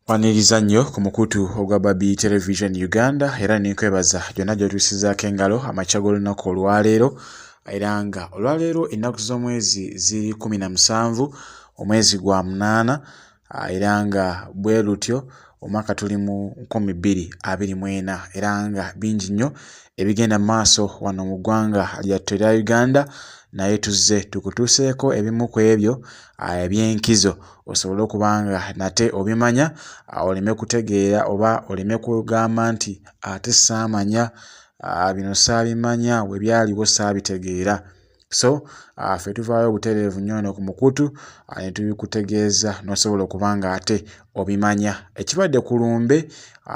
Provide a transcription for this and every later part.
Waniriza nnyo ku mukutu ogwa Babi Television Uganda era ninkwebaza gyonna gy'otuusizaako engalo amakya g'olunaku olwaleero era nga olwaleero ennaku z'omwezi ziri 17 omwezi gwa 8 era nga bwe lutyo omwaka tuli mu 2024 era nga bingi nnyo ebigenda maaso wano mu ggwanga lyattu erya Uganda naye tuzze tukutuuseeko ebimu ku ebyo eby'enkizo osobola okubanga nate obimanya oleme kutegeera oba oleme kugamba nti ate saamanya bino saabimanya we byaliwo saabitegeera. So ffe tuvaayo obutereevu nnyo ku mukutu ne tubikutegeeza n'osobola okubanga ate obimanya. Ekibadde ku lumbe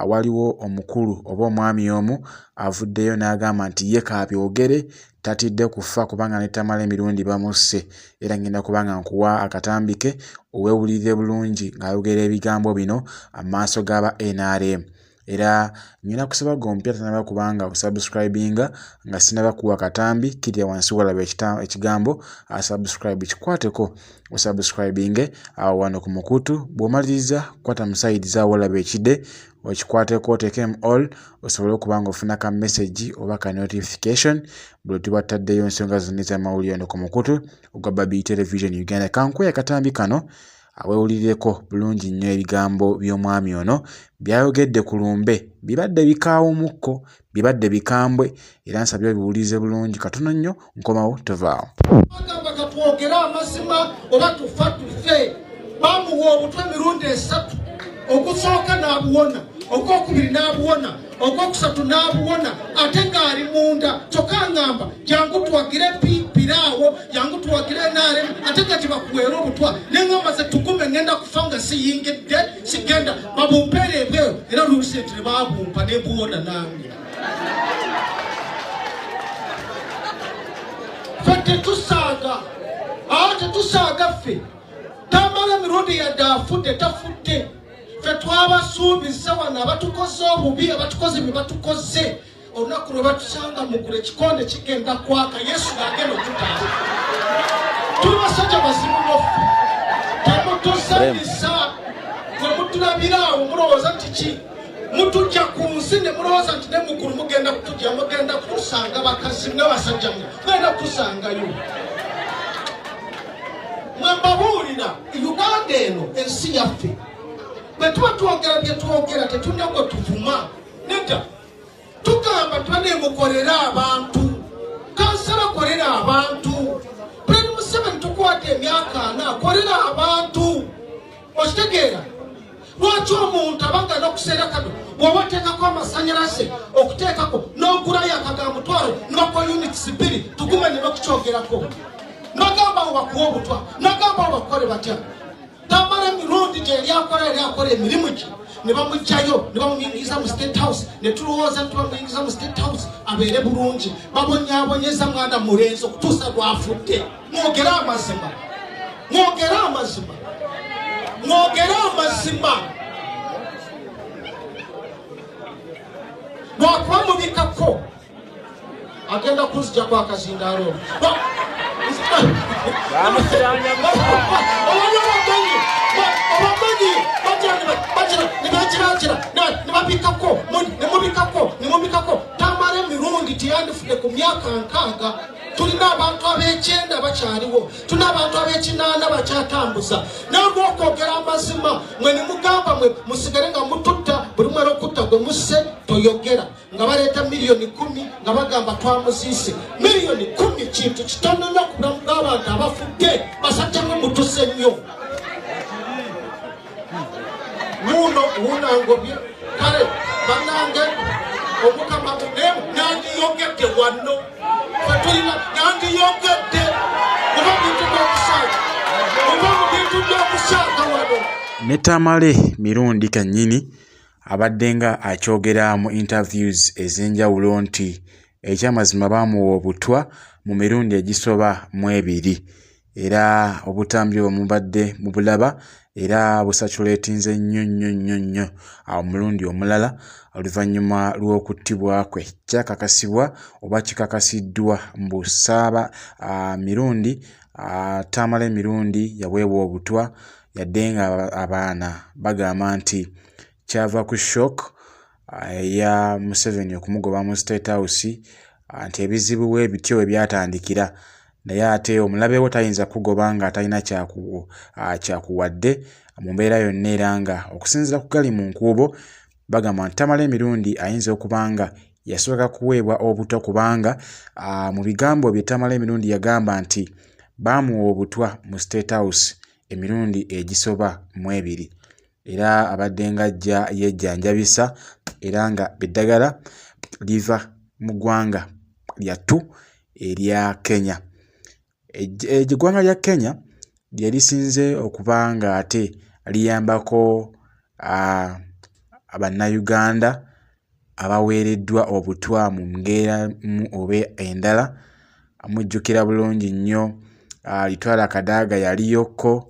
waliwo omukulu oba omwami omu avuddeyo n'agamba nti ye kaabyogere tatidde kufa kubanga ne Tamale emirundi bamusse era ngenda kubanga nkuwa akatambike owewulire bulungi ng'ayogera ebigambo bino amaaso g'aba NRM. Era ngenda kusaba gompya tanaba kubanga osubscribinga nga sinaba kuwa katambi kirya wansi walaba ekigambo subscribe kikwateko osubscribinge awo wano ku mukutu bw'omaliriza kwata mu side zaawo walaba ekide okikwateko oteekemu all osobole okubanga ofuna ka message oba ka notification bwe tuba tutaddeyo ensonga zonna ez'amawulire wano ku mukutu ogwa Babi Television Uganda. Kankuwe akatambi kano awewulireko bulungi nnyo ebigambo by'omwami ono byayogedde ku lumbe bibadde bikaawumukko bibadde bikambwe era nsabye biwulize bulungi katono nnyo nkomawo tovaawo. Bagamba katwogera amazima oba tufa tufe bamuwa obutwe emirundi 3 okusooka n'abuwona okwokubiri n'abuwona okwokusatu n'abuwona ate ng'ali munda kyokka ngamba jangu tuwagire piraawo jangu tuwagire NRM ate kati bakuweera obutwa neŋŋamba ze tugume ngenda kufa nga siyingidde sigenda babumpeera ebweyo era oluusi ne baabumpa ne buwona nange. Ffe tetusaaga tetusaaga ffe Tamala emirundi yadde afudde tafudde ffe twabasuubiza wano abatukoze obubi abatukoze bye batukoze olunaku lwe batusanga mugula ekikonde kigenda kwaka Yesu ng'agenda okutaasa tuli basajja bazibu baffe temutuzanyisa bwe mutulabiraawo mulowooza nti ki mutujja ku nsi ne mulowooza nti ne muggulu mugenda kutujja mugenda kutusanga bakazi n'abasajja mugenda kutusangayo. Mwe mbabuulira Uganda eno ensi yaffe bwe tuba twogera bye twogera tetulina gwe tuvuma nedda tugamba twaneemukolera abantu kansala kolera abantu President Museveni tukwata emyaka 4 akolera abantu okitegeera lwaki omuntu abanga n'okuseera kano bw'oba oteekako amasanyalaze okuteekako n'ogulayo akagamutwalo nibako units 2 tugume ne bakukyogerako nagamba bo bakuwa obutwa nagamba bo bakole batya Tamala emirundi gye eryakola emirimu gye ne bamugjayo ne bamuyingiza mu State House ne tulowooza nti bamuyingiza mu State House abeere bulungi babonyaabonyeza mwana mulenzi okutuusa lwafudde. Mwogere amazima mwogere amazima mwogere amazima lwakuba mubikako agenda kunzijjako akazindaalo nebabikako Tamala emirundi tiyandifudde ku myaka 6 tulina abantu ab'ekyenda bakyaliwo tulina abantu ab'ekinaana bakyatambuza nalwokwogera amazima mwe nimugamba mwe musigale nga mututta buli mwera okutta gwe musse toyogera nga baleeta miliyoni 10 nga bagamba twamuziise miliyoni 10 kintu kitono nnyo ku bulamu bw'abantu abafudde basajja mwe mutuse nnyo muno wunangobye kale banange omukama nandiyogedde wano fatulina nandiyogedde oba bintu by'okusaaga wano. Ne Tamale mirundi kannyini abadde nga akyogera mu interviews ez'enjawulo nti ekyamazima baamuwa obutwa mu mirundi egisoba mu 2 era obutambi obwo mubadde mubulaba era busatuleetinze nnyo awo mulundi omulala oluvannyuma lw'okuttibwa kwe kyakakasibwa oba kikakasiddwa mbu mirundi Tamala emirundi yaweebwa obutwa yadde nga abaana bagamba nti kyava ku shock ya Museveni okumugoba mu State House nti ebizibu we bityo we byatandikira naye ate omulabe wo tayinza kugoba nga atalina kyakuwadde mu mbeera yonna era nga okusinziira ku gali mu nkuubo bagamba nti Tamale emirundi ayinza okubanga yasooka kuweebwa obutwa kubanga mu bigambo bye Tamale emirundi yagamba nti baamuwa obutwa mu State House emirundi egisoba mu 2 era abadde nga ajja yejjanjabisa era nga eddagala liva mu ggwanga lyattu erya Kenya. Eggwanga lya Kenya lye lisinze okuba nga ate liyambako Abannayuganda abaweereddwa obutwa mu ngeeramu oba endala. Mujjukira bulungi nnyo Litwala Kadaga yaliyokko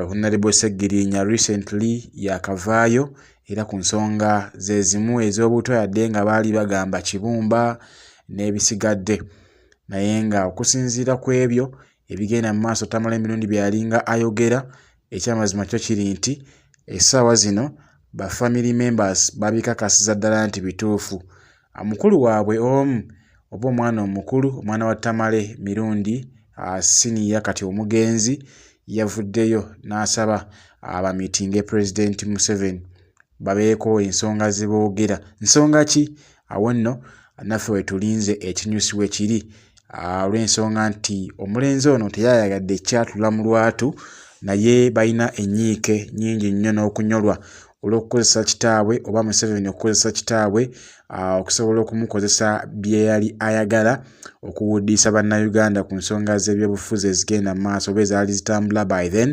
Honorable Sseggirinya recently yakavaayo era ku nsonga ze zimu ez'obutwa yadde nga baali bagamba kibumba n'ebisigadde naye nga okusinziira ku ebyo ebigenda mu maaso Tamale emirundi bye yalinga ayogera ekyamazima kyo kiri nti essaawa zino ba family members babikakasiza ddala nti bituufu. Mukulu waabwe omu oba omwana omukulu omwana wa Tamale mirundi senior kati omugenzi yavuddeyo n'asaba abamiitinge President Museveni babeeko ensonga ze boogera. Nsonga ki? Awo nno naffe we tulinze ekinyusi we kiri olw'ensonga nti omulenzi ono teyayagadde kyatula mu lwatu naye balina enyiike nnyingi nnyo n'okunyolwa olw'okukozesa kitaabwe oba Museveni okukozesa kitaabwe okusobola okumukozesa bye yali ayagala okuwuddisa bannayuganda ku nsonga z'ebyobufuzi ezigenda mu maaso oba ezaali zitambula by then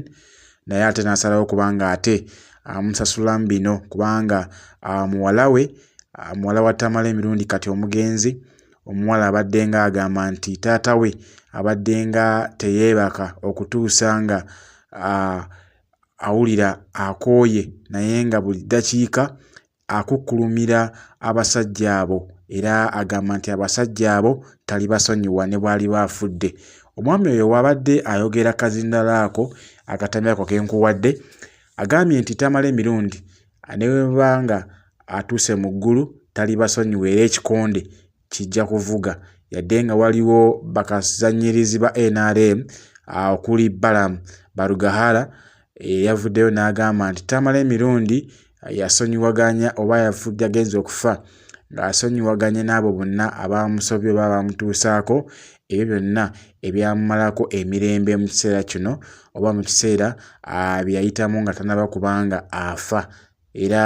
naye ate n'asalawo kubanga ate amusasula mu bino kubanga muwala wa Tamale emirundi kati omugenzi omuwala abadde nga agamba nti taata we abadde nga teyeebaka okutuusa nga awulira akooye naye nga buli ddakiika akukkulumira abasajja abo era agamba nti abasajja abo tali basonyiwa ne bwali baafudde. Omwami oyo wabadde ayogera kazindala ako akatambi ako kenkuwadde agambye nti Tamale emirundi ne bwebanga atuuse mu ggulu tali basonyiwa era ekikonde kijja kuvuga yadde nga waliwo bakazannyirizi ba NRM okuli Balaam Barugahala yavuddeyo n'agamba nti Tamale emirundi yasonyiwaganya oba yagenze okufa ng'asonyiwaganye n'abo bonna abamusobye oba bamutuusaako ebyo byonna ebyamumalako emirembe mu kiseera kino oba mu kiseera bye yayitamu nga tanaba kubanga afa era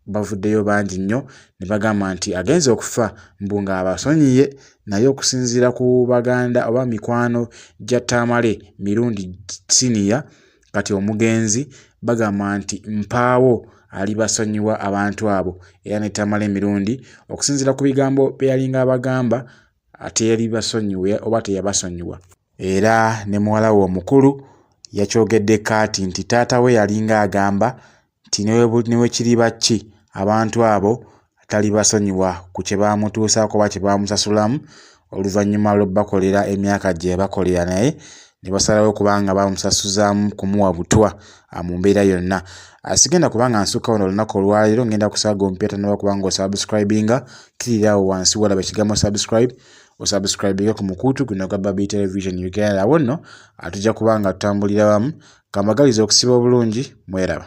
bavuddeyo bangi nnyo ne bagamba nti agenze okufa mbu ng'abasonyiye naye okusinziira ku baganda oba mikwano gya Tamale mirundi siniya kati omugenzi bagamba nti mpaawo ali basonyiwa abantu abo era ne Tamale emirundi okusinziira ku bigambo bye yalinga abagamba ate yali basonyiwe oba teyabasonyiwa era ne muwala we omukulu yakyogedde kaati nti taata we yalinga agamba nti newe kiriba ki abantu abo tali basonyiwa ku kye baamutuusaako oba kye baamusasulamu oluvannyuma lw'obakolera emyaka gye bakolera naye ne basalawo kubanga bamusasuzaamu kumuwa butwa mu mbeera yonna. Sigenda kubanga nsukka wano olunaku olwaleero ngenda kusaaga omupya tanaba kubanga osubscribinga kirirawo wansi walaba ekigambo subscribe osubscribinga ku mukuutu guno gwa Baby Television Uganda. Awo nno tujja kubanga tutambulira wamu kambagaliza okusiba obulungi mweraba.